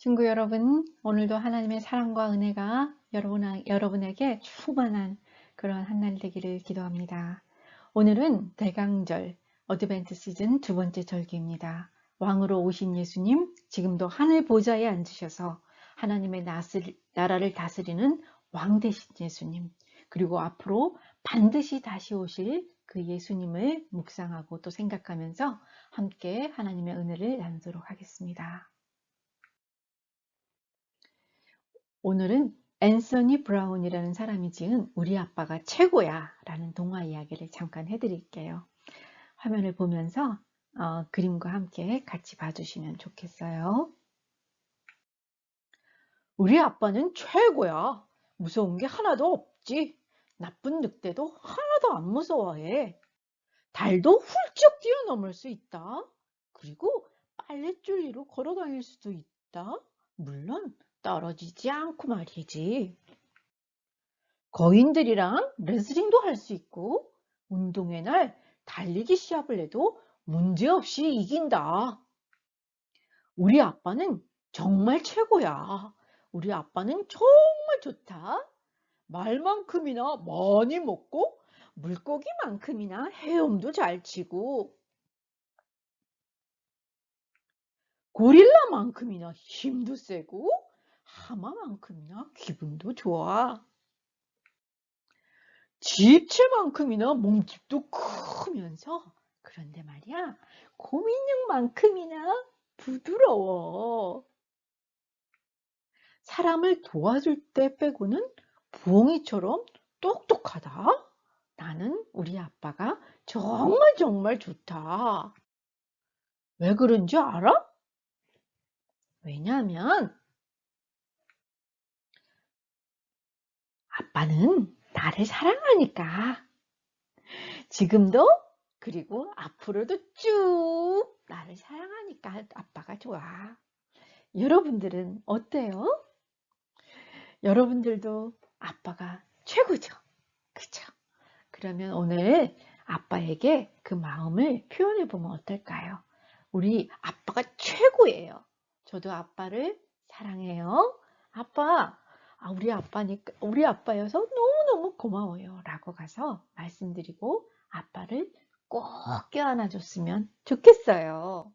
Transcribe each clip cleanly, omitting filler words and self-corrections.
친구 여러분, 오늘도 하나님의 사랑과 은혜가 여러분에게 충만한 그런 한날 되기를 기도합니다. 오늘은 대강절, 어드벤트 시즌 두 번째 절기입니다. 왕으로 오신 예수님, 지금도 하늘 보좌에 앉으셔서 하나님의 나라를 다스리는 왕 되신 예수님, 그리고 앞으로 반드시 다시 오실 그 예수님을 묵상하고 또 생각하면서 함께 하나님의 은혜를 나누도록 하겠습니다. 오늘은 앤서니 브라운이라는 사람이 지은 우리 아빠가 최고야 라는 동화 이야기를 잠깐 해드릴게요. 화면을 보면서 그림과 함께 같이 봐주시면 좋겠어요. 우리 아빠는 최고야. 무서운 게 하나도 없지. 나쁜 늑대도 하나도 안 무서워해. 달도 훌쩍 뛰어넘을 수 있다. 그리고 빨랫줄 위로 걸어 다닐 수도 있다. 물론 떨어지지 않고 말이지. 거인들이랑 레슬링도 할 수 있고 운동회 날 달리기 시합을 해도 문제없이 이긴다. 우리 아빠는 정말 최고야. 우리 아빠는 정말 좋다. 말만큼이나 많이 먹고 물고기만큼이나 헤엄도 잘 치고 고릴라만큼이나 힘도 세고 하마만큼이나 기분도 좋아. 집채만큼이나 몸집도 크면서 그런데 말이야 고민형만큼이나 부드러워. 사람을 도와줄 때 빼고는 부엉이처럼 똑똑하다. 나는 우리 아빠가 정말 좋다. 왜 그런지 알아? 왜냐하면 아빠는 나를 사랑하니까. 지금도 그리고 앞으로도 쭉 나를 사랑하니까 아빠가 좋아. 여러분들은 어때요? 여러분들도 아빠가 최고죠? 그쵸? 그러면 오늘 아빠에게 그 마음을 표현해 보면 어떨까요? 우리 아빠가 최고예요. 저도 아빠를 사랑해요. 아빠, 우리 아빠여서 너무너무 고마워요. 라고 가서 말씀드리고 아빠를 꼭 껴안아 줬으면 좋겠어요.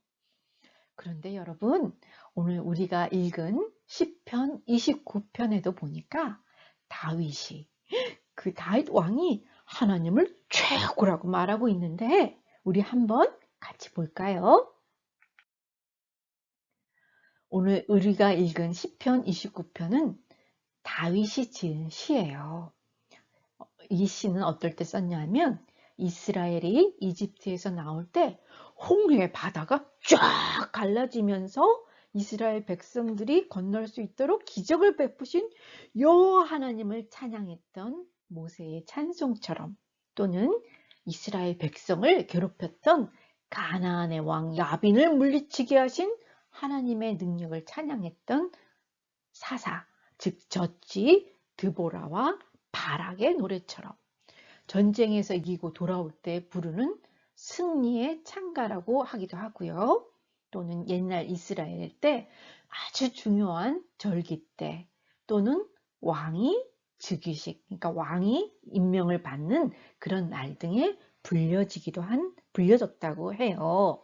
그런데 여러분, 오늘 우리가 읽은 시편 29편에도 보니까 다윗이, 그 다윗 왕이 하나님을 최고라고 말하고 있는데 우리 한번 같이 볼까요? 오늘 우리가 읽은 시편 29편은 다윗이 지은 시예요. 이 시는 어떨 때 썼냐면 이스라엘이 이집트에서 나올 때 홍해 바다가 쫙 갈라지면서 이스라엘 백성들이 건널 수 있도록 기적을 베푸신 여호와 하나님을 찬양했던 모세의 찬송처럼, 또는 이스라엘 백성을 괴롭혔던 가나안의 왕 야빈을 물리치게 하신 하나님의 능력을 찬양했던 사사, 즉 젖지 드보라와 바락의 노래처럼 전쟁에서 이기고 돌아올 때 부르는 승리의 창가라고 하기도 하고요. 또는 옛날 이스라엘 때 아주 중요한 절기 때, 또는 왕이 즉위식, 그러니까 왕이 임명을 받는 그런 날 등에 불려졌다고 해요.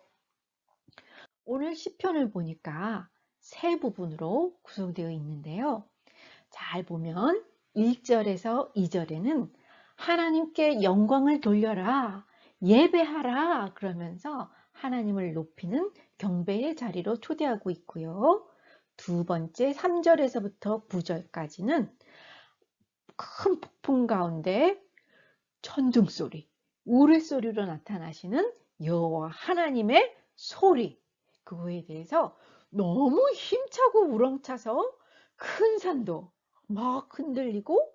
오늘 시편을 보니까 세 부분으로 구성되어 있는데요. 잘 보면 1절에서 2절에는 하나님께 영광을 돌려라, 예배하라 그러면서 하나님을 높이는 경배의 자리로 초대하고 있고요. 두 번째 3절에서부터 9절까지는 큰 폭풍 가운데 천둥소리, 우레소리로 나타나시는 여호와 하나님의 소리, 그거에 대해서 너무 힘차고 우렁차서 큰 산도 막 흔들리고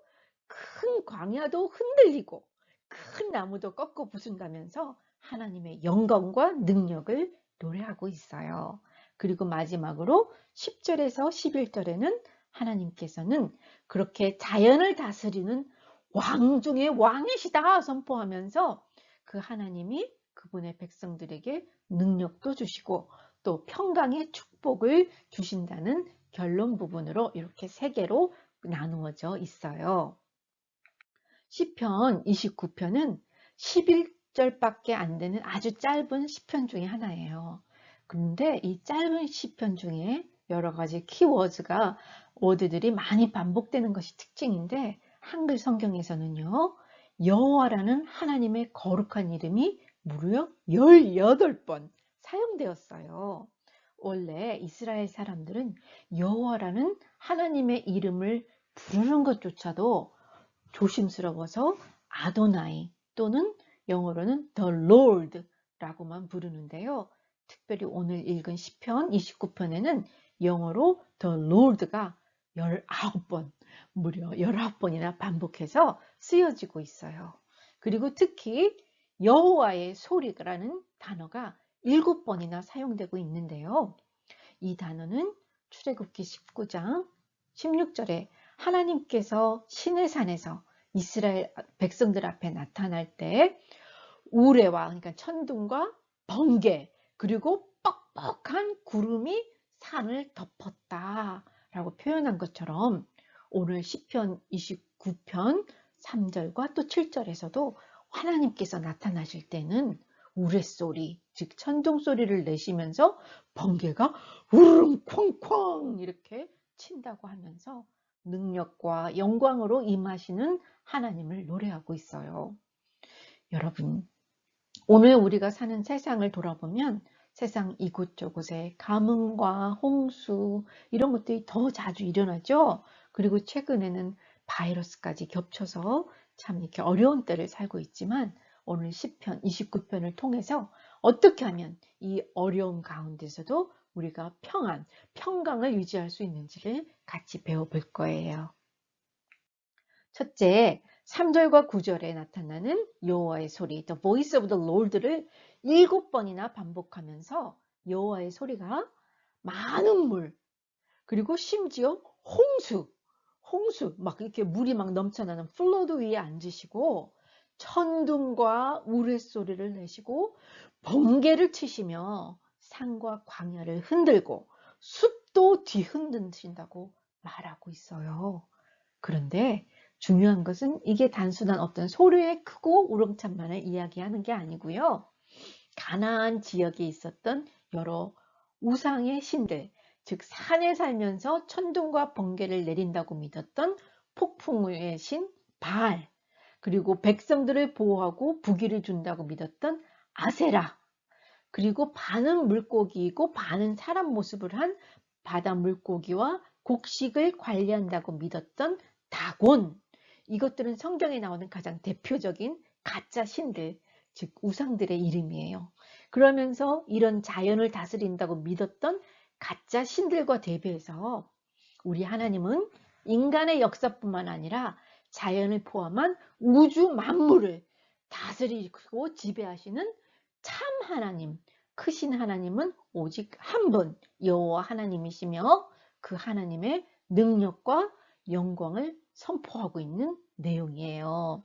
큰 광야도 흔들리고 큰 나무도 꺾어 부순다면서 하나님의 영광과 능력을 노래하고 있어요. 그리고 마지막으로 10절에서 11절에는 하나님께서는 그렇게 자연을 다스리는 왕 중의 왕이시다 선포하면서 그 하나님이 그분의 백성들에게 능력도 주시고 또 평강의 축복을 주신다는 결론 부분으로 이렇게 세 개로 나누어져 있어요. 시편 29편은 11절밖에 안 되는 아주 짧은 시편 중에 하나예요. 그런데 이 짧은 시편 중에 여러 가지 워드들이 많이 반복되는 것이 특징인데, 한글 성경에서는요, 여호와라는 하나님의 거룩한 이름이 무려 18번 사용되었어요. 원래 이스라엘 사람들은 여호와라는 하나님의 이름을 부르는 것조차도 조심스러워서 아도나이 또는 영어로는 The Lord라고만 부르는데요. 특별히 오늘 읽은 시편 29편에는 영어로 The Lord가 19번, 무려 19번이나 반복해서 쓰여지고 있어요. 그리고 특히 여호와의 소리라는 단어가 7번이나 사용되고 있는데요. 이 단어는 출애굽기 19장 16절에 하나님께서 시내산에서 이스라엘 백성들 앞에 나타날 때 우레와, 그러니까 천둥과 번개, 그리고 뻑뻑한 구름이 산을 덮었다 라고 표현한 것처럼, 오늘 시편 29편 3절과 또 7절에서도 하나님께서 나타나실 때는 우레소리, 즉 천둥 소리를 내시면서 번개가 우르릉 쾅쾅 이렇게 친다고 하면서 능력과 영광으로 임하시는 하나님을 노래하고 있어요. 여러분, 오늘 우리가 사는 세상을 돌아보면 세상 이곳저곳에 가뭄과 홍수 이런 것들이 더 자주 일어나죠. 그리고 최근에는 바이러스까지 겹쳐서 참 이렇게 어려운 때를 살고 있지만, 오늘 시편 29편을 통해서 어떻게 하면 이 어려움 가운데서도 우리가 평강을 유지할 수 있는지를 같이 배워볼 거예요. 첫째, 3절과 9절에 나타나는 여호와의 소리, The Voice of the Lord를 7번이나 반복하면서 여호와의 소리가 많은 물, 그리고 심지어 홍수, 막 이렇게 물이 막 넘쳐나는 플로드 위에 앉으시고 천둥과 우레소리를 내시고 번개를 치시며 산과 광야를 흔들고 숲도 뒤흔드신다고 말하고 있어요. 그런데 중요한 것은 이게 단순한 어떤 소리의 크고 우렁찬만을 이야기하는 게 아니고요. 가나안 지역에 있었던 여러 우상의 신들, 즉 산에 살면서 천둥과 번개를 내린다고 믿었던 폭풍의 신 바알, 그리고 백성들을 보호하고 부귀를 준다고 믿었던 아세라, 그리고 반은 물고기이고 반은 사람 모습을 한 바다 물고기와 곡식을 관리한다고 믿었던 다곤, 이것들은 성경에 나오는 가장 대표적인 가짜 신들, 즉 우상들의 이름이에요. 그러면서 이런 자연을 다스린다고 믿었던 가짜 신들과 대비해서 우리 하나님은 인간의 역사뿐만 아니라 자연을 포함한 우주 만물을 다스리고 지배하시는 참 하나님, 크신 하나님은 오직 한 분, 여호와 하나님이시며 그 하나님의 능력과 영광을 선포하고 있는 내용이에요.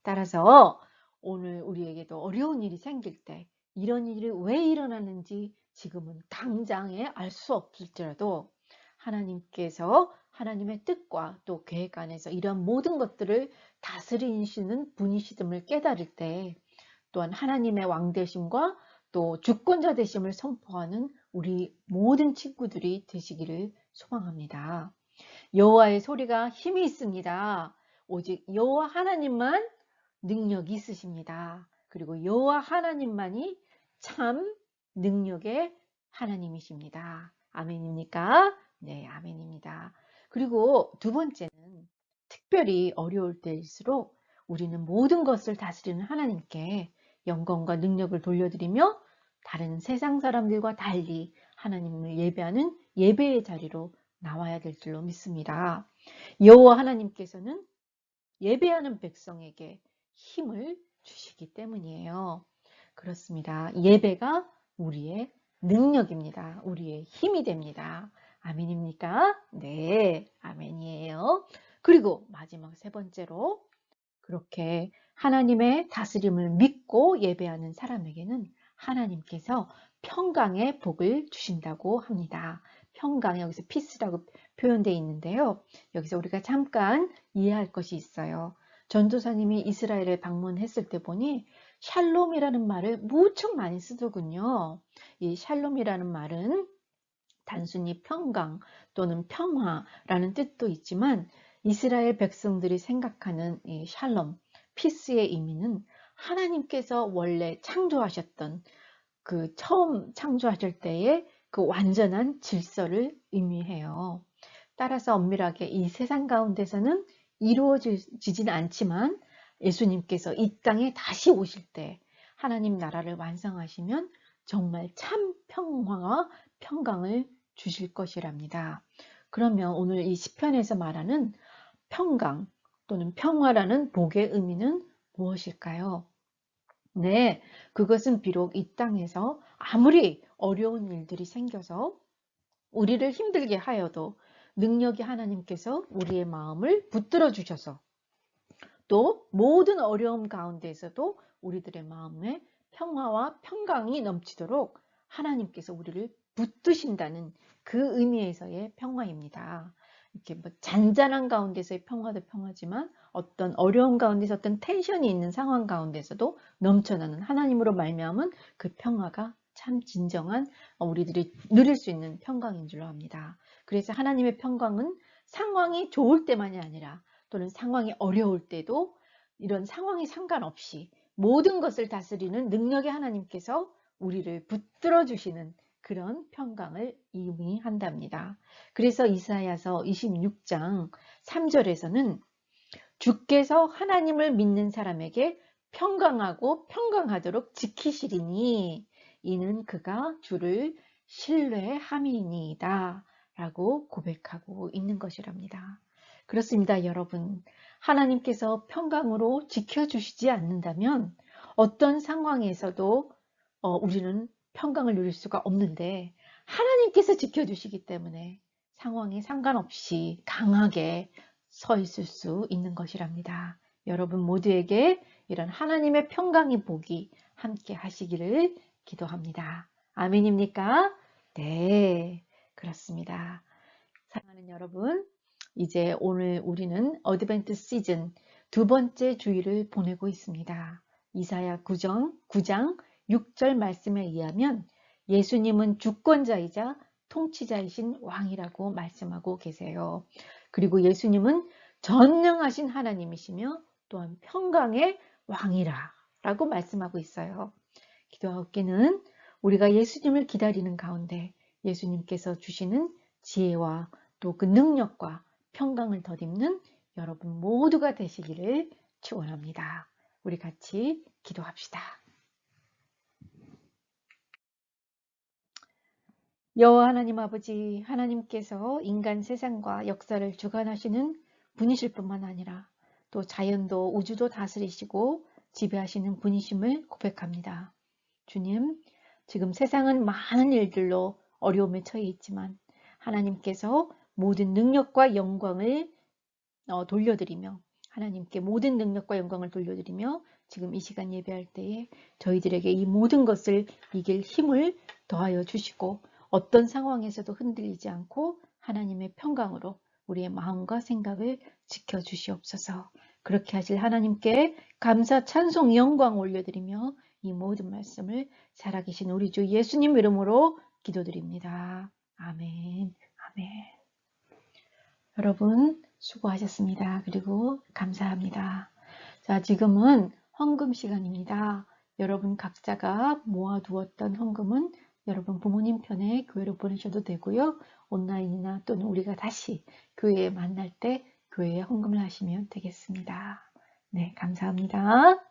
따라서 오늘 우리에게도 어려운 일이 생길 때 이런 일이 왜 일어나는지 지금은 당장에 알 수 없을지라도 하나님께서 하나님의 뜻과 또 계획 안에서 이런 모든 것들을 다스리시는 분이심을 깨달을 때, 또한 하나님의 왕되심과 또 주권자 되심을 선포하는 우리 모든 친구들이 되시기를 소망합니다. 여호와의 소리가 힘이 있습니다. 오직 여호와 하나님만 능력이 있으십니다. 그리고 여호와 하나님만이 참 능력의 하나님이십니다. 아멘입니까? 네, 아멘입니다. 그리고 두 번째는 특별히 어려울 때일수록 우리는 모든 것을 다스리는 하나님께 영광과 능력을 돌려드리며 다른 세상 사람들과 달리 하나님을 예배하는 예배의 자리로 나와야 될 줄로 믿습니다. 여호와 하나님께서는 예배하는 백성에게 힘을 주시기 때문이에요. 그렇습니다. 예배가 우리의 능력입니다. 우리의 힘이 됩니다. 아멘입니까? 네, 아멘이에요. 그리고 마지막 세 번째로, 그렇게 하나님의 다스림을 믿고 예배하는 사람에게는 하나님께서 평강의 복을 주신다고 합니다. 평강, 여기서 피스라고 표현되어 있는데요. 여기서 우리가 잠깐 이해할 것이 있어요. 전도사님이 이스라엘에 방문했을 때 보니 샬롬이라는 말을 무척 많이 쓰더군요. 이 샬롬이라는 말은 단순히 평강 또는 평화라는 뜻도 있지만 이스라엘 백성들이 생각하는 이 샬롬, 피스의 의미는 하나님께서 원래 창조하셨던 그 처음 창조하실 때의 그 완전한 질서를 의미해요. 따라서 엄밀하게 이 세상 가운데서는 이루어지진 않지만 예수님께서 이 땅에 다시 오실 때 하나님 나라를 완성하시면 정말 참 평화와 평강을 주실 것이랍니다. 그러면 오늘 이 시편에서 말하는 평강 또는 평화라는 복의 의미는 무엇일까요? 네, 그것은 비록 이 땅에서 아무리 어려운 일들이 생겨서 우리를 힘들게 하여도 능력이 하나님께서 우리의 마음을 붙들어 주셔서 또 모든 어려움 가운데에서도 우리들의 마음에 평화와 평강이 넘치도록 하나님께서 우리를 붙드신다는 그 의미에서의 평화입니다. 이렇게 뭐 잔잔한 가운데서의 평화도 평화지만 어떤 어려움 가운데서 어떤 텐션이 있는 상황 가운데서도 넘쳐나는 하나님으로 말미암은 그 평화가 참 진정한 우리들이 누릴 수 있는 평강인 줄로 압니다. 그래서 하나님의 평강은 상황이 좋을 때만이 아니라 또는 상황이 어려울 때도 이런 상황에 상관없이 모든 것을 다스리는 능력의 하나님께서 우리를 붙들어 주시는 그런 평강을 의미한답니다. 그래서 이사야서 26장 3절에서는 주께서 하나님을 믿는 사람에게 평강하고 평강하도록 지키시리니 이는 그가 주를 신뢰함이니이다 라고 고백하고 있는 것이랍니다. 그렇습니다, 여러분. 하나님께서 평강으로 지켜주시지 않는다면 어떤 상황에서도 우리는 평강을 누릴 수가 없는데 하나님께서 지켜주시기 때문에 상황에 상관없이 강하게 서 있을 수 있는 것이랍니다. 여러분 모두에게 이런 하나님의 평강의 복이 함께 하시기를 기도합니다. 아멘입니까? 네, 그렇습니다. 사랑하는 여러분, 이제 오늘 우리는 어드벤트 시즌 두 번째 주일을 보내고 있습니다. 이사야 9장 6절 말씀에 의하면 예수님은 주권자이자 통치자이신 왕이라고 말씀하고 계세요. 그리고 예수님은 전능하신 하나님이시며 또한 평강의 왕이라 라고 말씀하고 있어요. 기도하옵기는 우리가 예수님을 기다리는 가운데 예수님께서 주시는 지혜와 또 그 능력과 평강을 덧입는 여러분 모두가 되시기를 축원합니다. 우리 같이 기도합시다. 여호와 하나님 아버지, 하나님께서 인간 세상과 역사를 주관하시는 분이실 뿐만 아니라 또 자연도 우주도 다스리시고 지배하시는 분이심을 고백합니다. 주님, 지금 세상은 많은 일들로 어려움에 처해 있지만 하나님께서 모든 능력과 영광을 돌려드리며 하나님께 모든 능력과 영광을 돌려드리며 지금 이 시간 예배할 때에 저희들에게 이 모든 것을 이길 힘을 더하여 주시고 어떤 상황에서도 흔들리지 않고 하나님의 평강으로 우리의 마음과 생각을 지켜주시옵소서. 그렇게 하실 하나님께 감사, 찬송, 영광 올려드리며 이 모든 말씀을 살아계신 우리 주 예수님 이름으로 기도드립니다. 아멘. 아멘. 여러분 수고하셨습니다. 그리고 감사합니다. 자, 지금은 헌금 시간입니다. 여러분 각자가 모아두었던 헌금은 여러분 부모님 편에 교회로 보내셔도 되고요. 온라인이나 또는 우리가 다시 교회에 만날 때 교회에 헌금을 하시면 되겠습니다. 네, 감사합니다.